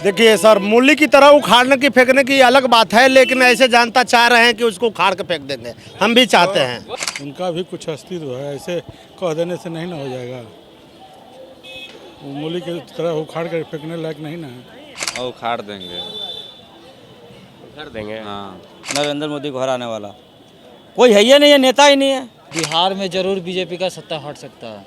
देखिए सर, मूली की तरह उखाड़ने की फेंकने की अलग बात है, लेकिन ऐसे जनता चाह रहे हैं कि उसको उखाड़ के फेंक देंगे। हम भी चाहते हैं। उनका भी कुछ अस्तित्व है, ऐसे कह देने से नहीं ना हो जाएगा। वो मूली की तरह उखाड़ कर फेंकने लायक नहीं ना है। और उखाड़ देंगे। कर देंगे। हाँ, नरेंद्र मोदी को हराने वाला कोई है ही नहीं है, नेता ही नहीं है। बिहार में जरूर बीजेपी का सत्ता हट सकता है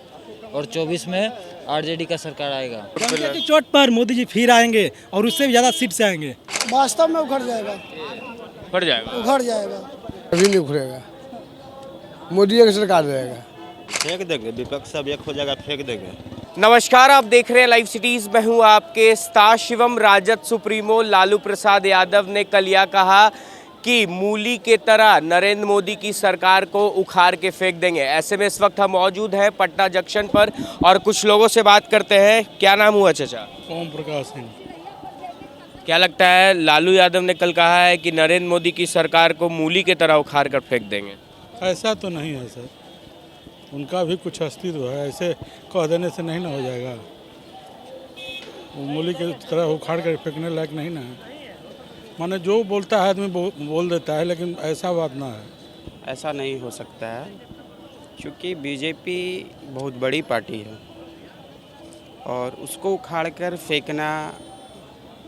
और 24 में आरजेडी का सरकार आएगा। जनता की चोट पर मोदी जी फिर आएंगे और उससे भी ज़्यादा सीट से आएंगे। वास्तव में उखड़ जाएगा, फट जाएगा। उखड़ जाएगा। कभी नहीं उखड़ेगा, मोदी की सरकार रहेगा। फेंक देंगे, विपक्ष सब एक हो जाएगा, फेंक देंगे। नमस्कार, आप देख रहे हैं लाइव सिटीज। मैं हूं आपके स्टार शिवम। राजद सुप्रीमो लालू प्रसाद यादव ने कल यह कहा कि मूली के तरह नरेंद्र मोदी की सरकार को उखाड़ के फेंक देंगे। ऐसे में इस वक्त हम मौजूद हैं पटना जंक्शन पर और कुछ लोगों से बात करते हैं। क्या नाम हुआ चाचा? ओम प्रकाश सिंह। क्या लगता है, लालू यादव ने कल कहा है कि नरेंद्र मोदी की सरकार को मूली के तरह उखाड़ कर फेंक देंगे। ऐसा तो नहीं है सर, उनका भी कुछ अस्तित्व है, ऐसे कह देने से नहीं ना हो जाएगा। वो मूली की तरह उखाड़ कर फेंकने लायक नहीं ना है। माने जो बोलता है आदमी बोल देता है, लेकिन ऐसा बात ना है। ऐसा नहीं हो सकता है क्योंकि बीजेपी बहुत बड़ी पार्टी है और उसको उखाड़ कर फेंकना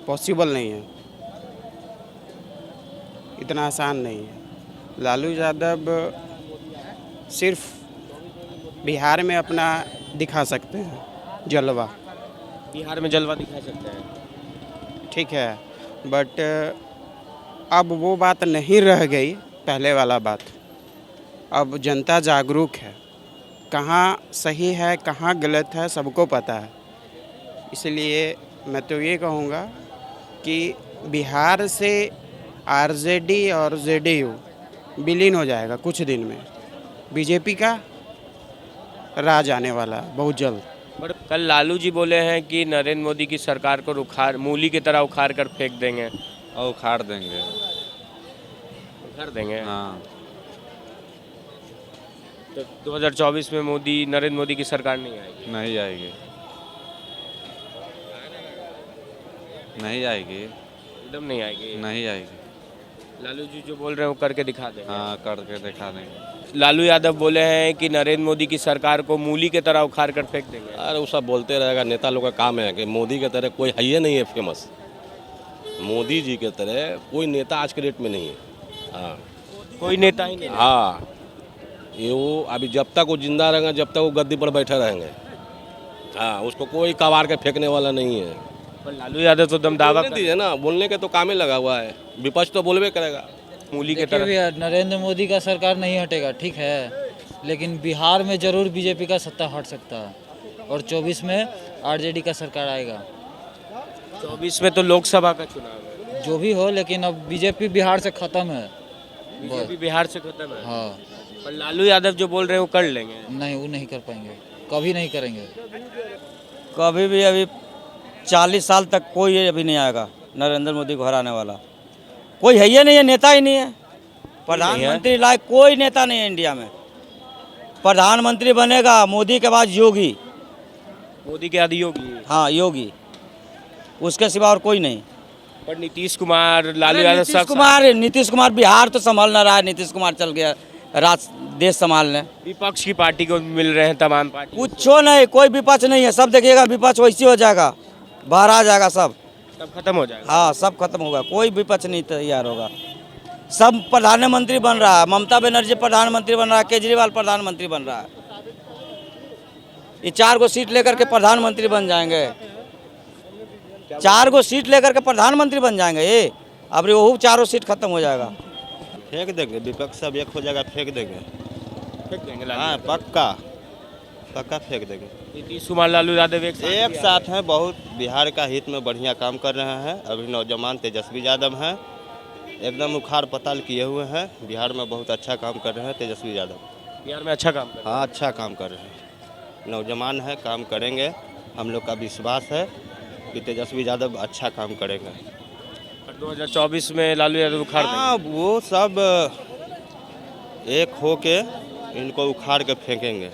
पॉसिबल नहीं है, इतना आसान नहीं है। लालू यादव सिर्फ बिहार में अपना दिखा सकते हैं जलवा। बिहार में जलवा दिखा सकते हैं, ठीक है, बट अब वो बात नहीं रह गई, पहले वाला बात। अब जनता जागरूक है, कहाँ सही है कहाँ गलत है सबको पता है। इसलिए मैं तो ये कहूँगा कि बिहार से आरजेडी और जेडीयू विलीन हो जाएगा कुछ दिन में। बीजेपी का राज आने वाला बहुत जल्द। पर कल लालू जी बोले हैं कि नरेंद्र मोदी की सरकार को मूली की तरह उखाड़ कर फेंक देंगे। और उखाड़ देंगे। कर देंगे। हाँ, तो 2024 में नरेंद्र मोदी की सरकार नहीं आएगी। नहीं आएगी, नहीं आएगी, एकदम नहीं आएगी। नहीं आएगी। लालू जी जो बोल रहे हैं वो करके दिखा देंगे। हाँ, करके दिखा देंगे। लालू यादव बोले हैं कि नरेंद्र मोदी की सरकार को मूली की तरह उखाड़ कर फेंक देंगे। अरे वो सब बोलते रहेगा, नेता लोग का काम है कि मोदी के तरह कोई है ही नहीं है फेमस। मोदी जी के तरह कोई नेता आज के डेट में नहीं है। हाँ, कोई नेता ही नहीं। हाँ, ये वो अभी जब तक वो जिंदा रहेंगे, जब तक वो गद्दी पर बैठे रहेंगे। हाँ, उसको कोई कबाड़ के फेंकने वाला नहीं है। पर लालू यादव तो दम दावा बोलने दीजिए ना, बोलने के तो काम ही लगा हुआ है। विपक्ष तो बोलबे करेगा। मूली के देखिए तरह भैया, नरेंद्र मोदी का सरकार नहीं हटेगा, ठीक है, लेकिन बिहार में जरूर बीजेपी का सत्ता हट सकता है और 24 में आरजेडी का सरकार आएगा। 24 में तो लोकसभा का चुनाव है। जो भी हो, लेकिन अब बीजेपी बिहार से खत्म है। बीजेपी बिहार से खत्म है। हाँ, पर लालू यादव जो बोल रहे हैं वो कर लेंगे। नहीं, वो नहीं कर पाएंगे, कभी नहीं करेंगे। कभी भी अभी 40 साल तक कोई अभी नहीं आएगा नरेंद्र मोदी को हराने वाला कोई है ही नहीं है, नेता ही नहीं है। प्रधानमंत्री लायक कोई नेता नहीं है इंडिया में। प्रधानमंत्री बनेगा मोदी के बाद योगी। मोदी के आदि योगी। हाँ, योगी, उसके सिवा और कोई नहीं। पर नीतीश कुमार, लालू यादव, नीतीश कुमार बिहार तो संभाल ना रहा है। नीतीश कुमार चल गया देश संभालने। विपक्ष की पार्टी को मिल रहे हैं तमाम पार्टी। कुछ नहीं, कोई विपक्ष नहीं है। सब देखिएगा विपक्ष वैसे हो जाएगा, बाहर आ जाएगा, सब खत्म हो जाएगा। हाँ, सब खत्म होगा, कोई विपक्ष नहीं तैयार होगा। सब प्रधानमंत्री बन रहा है। ममता बनर्जी प्रधानमंत्री बन रहा है, केजरीवाल प्रधानमंत्री बन रहा है। ये 4 गो सीट लेकर के प्रधानमंत्री बन जाएंगे। 4 गो सीट लेकर के प्रधानमंत्री बन जाएंगे ये। अब वो 4 सीट खत्म हो जाएगा। फेंक देंगे, विपक्ष सब एक हो जाएगा, फेंक देंगे। फेंक देंगे। हाँ, पक्का पक्का फेंक देंगे। नीतीश कुमार, लालू यादव एक साथ हैं, बहुत बिहार का हित में बढ़िया काम कर रहे हैं। अभी नौजवान तेजस्वी यादव हैं, एकदम उखाड़ पताल किए हुए हैं। बिहार में बहुत अच्छा काम कर रहे हैं तेजस्वी यादव। बिहार में अच्छा काम कर रहे हैं। हाँ, अच्छा काम कर रहे हैं। नौजवान है, काम करेंगे। हम लोग का विश्वास है कि तेजस्वी यादव अच्छा काम करेंगे। 2024 में लालू यादव उखाड़ देंगे। हाँ, वो सब एक हो के इनको उखाड़ के फेंकेंगे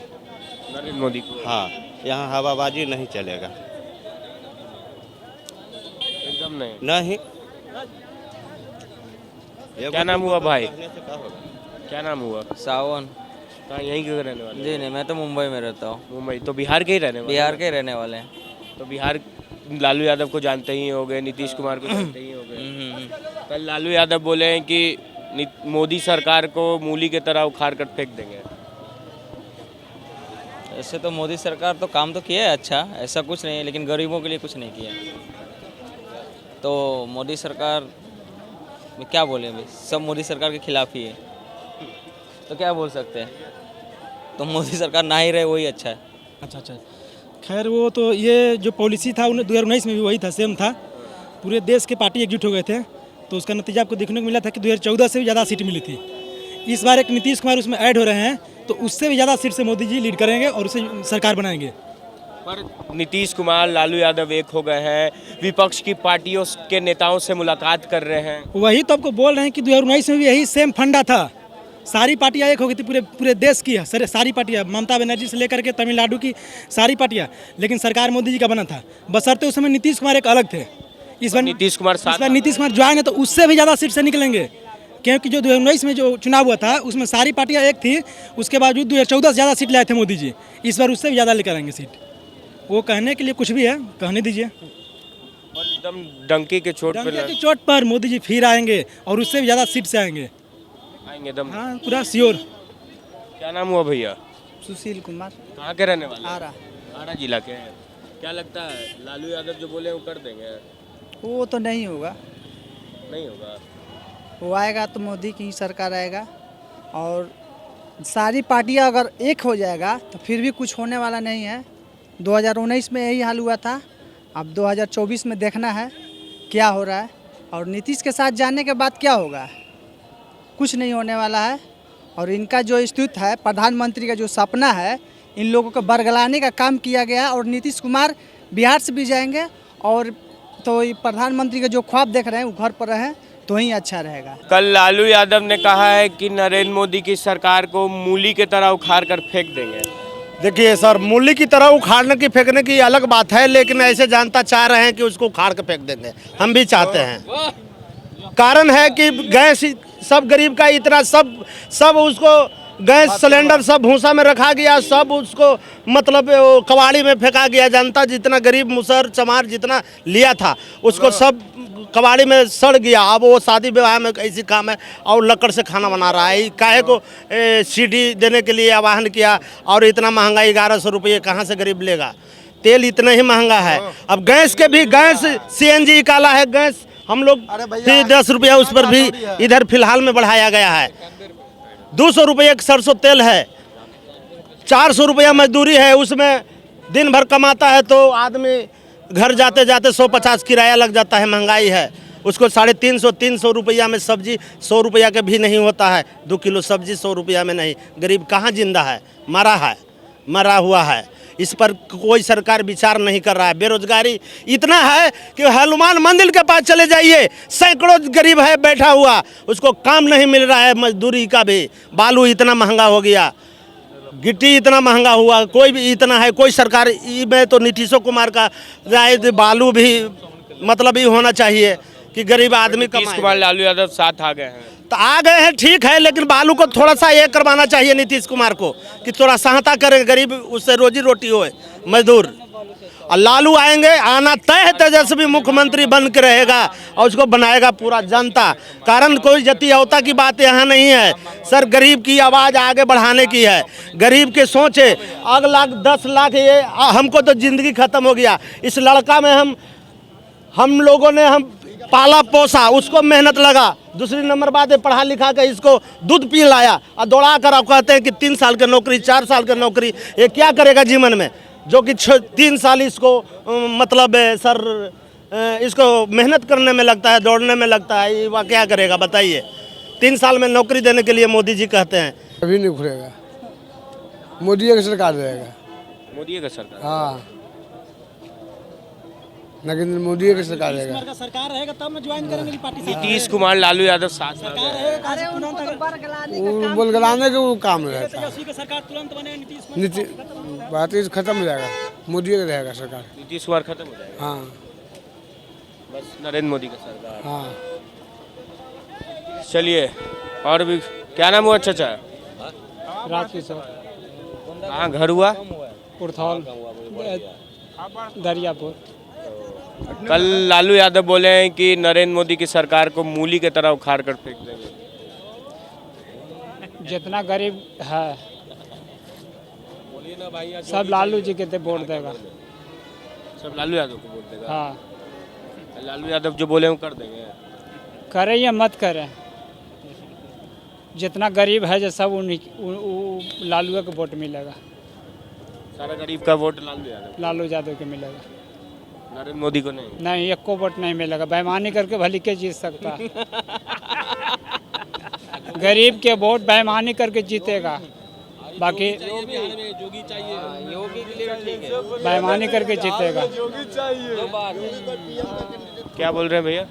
नरेंद्र मोदी को। हाँ, यहाँ हवाबाजी नहीं चलेगा। एकदम सब नहीं। नहीं। क्या नाम हुआ भाई? कहने से क्या होगा? क्या नाम हुआ? सावन। कहाँ यहीं के रहने वाले? जी नहीं, मैं तो मुंबई में रहता हूँ। मुंबई। तो बिहार के ही रहने वाले? बिहार के रहने वाले हैं। तो बिहार लालू यादव को जानते ही होंगे, नीतीश कुमार को जानते ही होंगे। कल लालू यादव बोले हैं कि मोदी सरकार को मूली की तरह उखाड़ कर फेंक देंगे। ऐसे तो मोदी सरकार तो काम तो किया है अच्छा, ऐसा कुछ नहीं है, लेकिन गरीबों के लिए कुछ नहीं किया। तो मोदी सरकार में क्या बोले अभी, सब मोदी सरकार के खिलाफ ही है, तो क्या बोल सकते हैं। तो मोदी सरकार ना ही रहे वही अच्छा है। अच्छा। खैर वो तो ये जो पॉलिसी था 2019 में भी वही था, सेम था। पूरे देश के पार्टी एकजुट हो गए थे, तो उसका नतीजा आपको देखने को मिला था कि 2014 से भी ज़्यादा सीट मिली थी। इस बार एक नीतीश कुमार उसमें ऐड हो रहे हैं, तो उससे भी ज़्यादा सीट से मोदी जी लीड करेंगे और उसे सरकार बनाएंगे। पर नीतीश कुमार लालू यादव एक हो गए हैं, विपक्ष की पार्टियों के नेताओं से मुलाकात कर रहे हैं। वही तो आपको बोल रहे हैं कि 2019 में भी यही सेम फंडा था। सारी पार्टियां एक हो गई थी, पूरे देश की सारी पार्टियां, ममता बनर्जी से लेकर के तमिलनाडु की सारी पार्टियां, लेकिन सरकार मोदी जी का बना था। बशर्ते उस समय नीतीश कुमार एक अलग थे। इस बार नीतीश कुमार जो आएंगे तो उससे भी ज़्यादा सीट से निकलेंगे, क्योंकि जो 2019 में जो चुनाव हुआ था उसमें सारी पार्टियां एक थी, उसके बावजूद 2014 से ज़्यादा सीट लाए थे मोदी जी। इस बार उससे भी ज़्यादा लेकर आएंगे सीट। वो कहने के लिए कुछ भी है, कहने दीजिए। और एकदम डंकी के चोट पर मोदी जी फिर आएंगे और उससे भी ज़्यादा सीट से आएंगे दम। हाँ, पूरा श्योर। क्या नाम हुआ भैया? सुशील कुमार। कहाँ के रहने वाले? आरा जिला के हैं। क्या लगता है लालू यादव जो बोले वो कर देंगे? वो तो नहीं होगा। नहीं होगा। वो आएगा तो मोदी की ही सरकार आएगा, और सारी पार्टियां अगर एक हो जाएगा तो फिर भी कुछ होने वाला नहीं है। 2019 में यही हाल हुआ था, अब 2024 में देखना है क्या हो रहा है। और नीतीश के साथ जाने के बाद क्या होगा, कुछ नहीं होने वाला है। और इनका जो स्थिति है, प्रधानमंत्री का जो सपना है, इन लोगों को बरगलाने का काम किया गया। और नीतीश कुमार बिहार से भी जाएंगे, और तो ये प्रधानमंत्री का जो ख्वाब देख रहे हैं वो घर पर रहें तो ही अच्छा रहेगा। कल लालू यादव ने कहा है कि नरेंद्र मोदी की सरकार को मूली की तरह उखाड़ कर फेंक देंगे। देखिए सर, मूली की तरह उखाड़ने की फेंकने की अलग बात है, लेकिन ऐसे जनता चाह रहे हैं कि उसको उखाड़ के फेंक देंगे। हम भी चाहते हैं। कारण है कि गैस सब गरीब का इतना सब उसको गैस सिलेंडर सब भूसा में रखा गया, सब उसको मतलब कबाड़ी में फेंका गया। जनता जितना गरीब मुसहर चमार जितना लिया था उसको सब कबाड़ी में सड़ गया। अब वो शादी विवाह में ऐसी काम है और लकड़ से खाना बना रहा है। काहे को सीडी देने के लिए आह्वान किया, और इतना महंगा 1100 रुपये कहाँ से गरीब लेगा। तेल इतना ही महंगा है। अब गैस के भी गैस CNG काला है गैस, हम लोग 10 रुपया उस पर भी इधर फिलहाल में बढ़ाया गया है। 200 रुपये सरसों तेल है, 400 रुपया मजदूरी है। उसमें दिन भर कमाता है तो आदमी घर जाते जाते 150 किराया लग जाता है। महंगाई है, उसको 350 रुपया में सब्जी 100 रुपया के भी नहीं होता है। 2 किलो सब्जी 100 रुपया में नहीं। गरीब कहाँ जिंदा है, मरा हुआ है। इस पर कोई सरकार विचार नहीं कर रहा है। बेरोजगारी इतना है कि हनुमान मंदिर के पास चले जाइए, सैकड़ों गरीब है बैठा हुआ, उसको काम नहीं मिल रहा है, मजदूरी का भी। बालू इतना महंगा हो गया, गिट्टी इतना महंगा हुआ, कोई भी इतना है। कोई सरकार में तो नीतीश कुमार का राय बालू भी मतलब ही होना चाहिए कि गरीब आदमी का। नीतीश कुमार लालू यादव साथ आ गए हैं, तो आ गए हैं ठीक है, लेकिन बालू को थोड़ा सा ये करवाना चाहिए नीतीश कुमार को कि थोड़ा सहायता करें, गरीब उससे रोजी रोटी होए मजदूर। और लालू आएंगे, आना तय है, तेजस्वी मुख्यमंत्री बन के रहेगा और उसको बनाएगा पूरा जनता। कारण कोई जातीयता की बात यहाँ नहीं है सर, गरीब की आवाज़ आगे बढ़ाने की है। गरीब के सोचे अगला 10 लाख ये हमको तो ज़िंदगी ख़त्म हो गया। इस लड़का में हम लोगों ने पाला पोसा, उसको मेहनत लगा। दूसरी नंबर बात है, पढ़ा लिखा के इसको दूध पी लाया और दौड़ा कर आप कहते हैं कि 3 साल की नौकरी 4 साल की नौकरी, ये क्या करेगा जीवन में? जो कि 3 साल इसको मतलब सर इसको मेहनत करने में लगता है, दौड़ने में लगता है, वह क्या करेगा बताइए? 3 साल में नौकरी देने के लिए मोदी जी कहते हैं। अभी नहीं खुलेगा, मोदी की सरकार रहेगा। मोदी का सरकार? हाँ, नरेंद्र मोदी की सरकार रहेगा। सरकार रहेगा तब मैं ज्वाइन करेंगे पार्टी से। नीतीश कुमार लालू यादव साथ आ गए। बोलगलाने का वो काम रहता है। सरकार तुरंत बने, नीतीश बात खत्म हो जाएगा, मोदी का रहेगा सरकार। नीतीश कुमार खत्म हो जाएगा। हाँ, बस नरेंद्र मोदी का सरकार। हाँ। चलिए, और भी क्या नाम हुआ चाचा? राजकिशोर। कहाँ घर हुआ? उड़थौल, दरियापुर। कल लालू यादव बोले हैं कि नरेंद्र मोदी की सरकार को मूली की तरह उखाड़ कर फेंक देंगे। जितना गरीब है सब लालू जी के वोट देगा। सब लालू यादव को वोट देगा? हाँ। लालू यादव जो बोले वो कर देंगे। करें या मत करें, जितना गरीब है जो सब लालू के वोट मिलेगा। सारा गरीब का वोट लालू यादव के मिलेगा, नरेंद्र मोदी को नहीं? नहीं, एक को वोट नहीं मिलेगा। बेईमानी करके भली के जीत सकता गरीब के वोट बेईमानी करके जीतेगा, बाकी योगी चाहिए, योगी के लिए ठीक है, बेईमानी करके जीतेगा। क्या बोल रहे हैं भैया?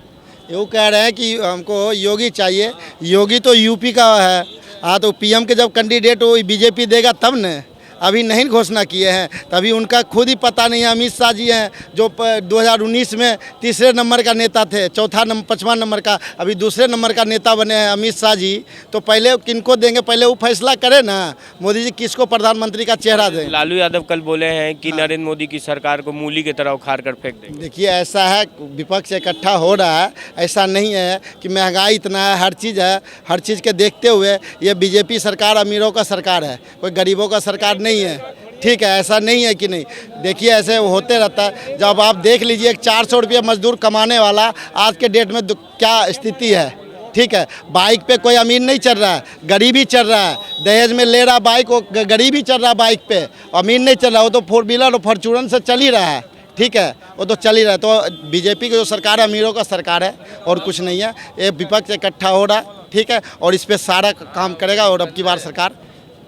वो कह रहे हैं कि हमको योगी चाहिए। योगी तो यूपी का है। हाँ, तो पीएम के जब कैंडिडेट वो बीजेपी देगा तब न, अभी नहीं घोषणा किए हैं, तभी उनका खुद ही पता नहीं है। अमित शाह जी हैं जो 2019 में तीसरे नंबर का नेता थे, पाँचवां नंबर का, अभी दूसरे नंबर का नेता बने हैं अमित शाह जी। तो पहले किनको देंगे, पहले वो फैसला करें ना, मोदी जी किसको प्रधानमंत्री का चेहरा दें। लालू यादव कल बोले हैं कि नरेंद्र मोदी की सरकार को मूली की तरह उखाड़ कर फेंक देंगे। देखिए, ऐसा है, विपक्ष इकट्ठा हो रहा है, ऐसा नहीं है कि महंगाई इतना है, हर चीज़ है, हर चीज़ के देखते हुए ये बीजेपी सरकार अमीरों का सरकार है, कोई गरीबों का सरकार नहीं है। ठीक है, ऐसा नहीं है कि नहीं। देखिए, ऐसे होते रहता है। जब आप देख लीजिए 400 रुपये मजदूर कमाने वाला आज के डेट में क्या स्थिति है। ठीक है, बाइक पे कोई अमीर नहीं चल रहा है, गरीब ही चल रहा है। दहेज में ले रहा बाइक, वो गरीब ही चल रहा है बाइक पे, अमीर नहीं चल रहा। वो तो 4 व्हीलर और फॉर्चूनर से चल ही रहा है। ठीक है, वो तो चल ही रहा है। तो बीजेपी की जो सरकार है अमीरों का सरकार है और कुछ नहीं है। ये विपक्ष इकट्ठा हो रहा है, ठीक है, और इस पर सारा काम करेगा और अब की बार सरकार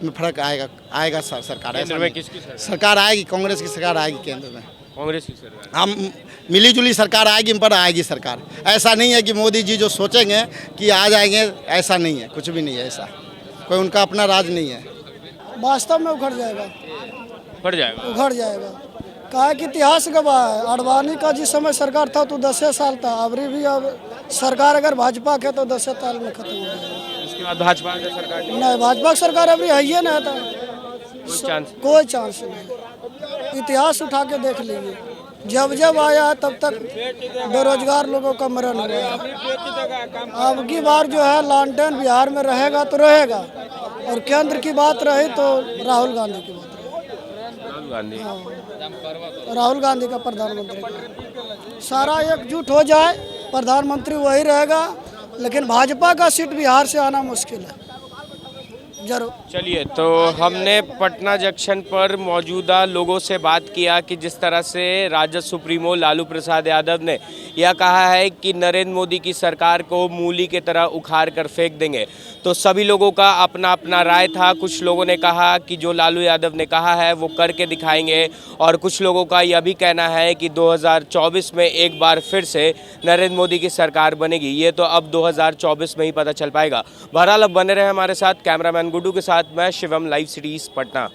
में फर्क आएगा सरकार। केंद्र में किसकी सरकार आएगी? कांग्रेस की सरकार आएगी केंद्र में। कांग्रेस की सरकार? हम मिली जुली सरकार आएगी, पर आएगी सरकार। ऐसा नहीं है कि मोदी जी जो सोचेंगे कि आ जाएंगे, ऐसा नहीं है, कुछ भी नहीं है ऐसा। कोई उनका अपना राज नहीं है। वास्तव में उखड़ जाएगा, उखड़ जाएगा, उखड़ जाएगा। कहा कि इतिहास गवाह है, अडवाणी का जिस समय सरकार था तो 10 साल था, अबरी भी अब सरकार अगर भाजपा के तो 10 साल में खत्म हो जाएगा। इसके बाद भाजपा की सरकार नहीं, भाजपा की सरकार अभी है ही नहीं था, कोई चांस नहीं। इतिहास उठा के देख लीजिए, जब जब आया है तब तक बेरोजगार लोगों का मरण हुआ है। अब की बार जो है लालटेन बिहार में रहेगा तो रहेगा, और केंद्र की बात रही तो राहुल गांधी की बात रही। राहुल गांधी का प्रधानमंत्री, सारा एकजुट हो जाए, प्रधानमंत्री वही रहेगा। लेकिन भाजपा का सीट बिहार से आना मुश्किल है, जरूर। चलिए, तो हमने पटना जंक्शन पर मौजूदा लोगों से बात किया कि जिस तरह से राजद सुप्रीमो लालू प्रसाद यादव ने यह कहा है कि नरेंद्र मोदी की सरकार को मूली की तरह उखाड़ कर फेंक देंगे, तो सभी लोगों का अपना अपना राय था। कुछ लोगों ने कहा कि जो लालू यादव ने कहा है वो करके दिखाएंगे, और कुछ लोगों का यह भी कहना है कि 2024 में एक बार फिर से नरेंद्र मोदी की सरकार बनेगी। ये तो अब 2024 में ही पता चल पाएगा। बहरहाल अब बने रहे हमारे साथ। कैमरामैन गुड्डू के साथ मैं शिवम, लाइव सिटीज़ पटना।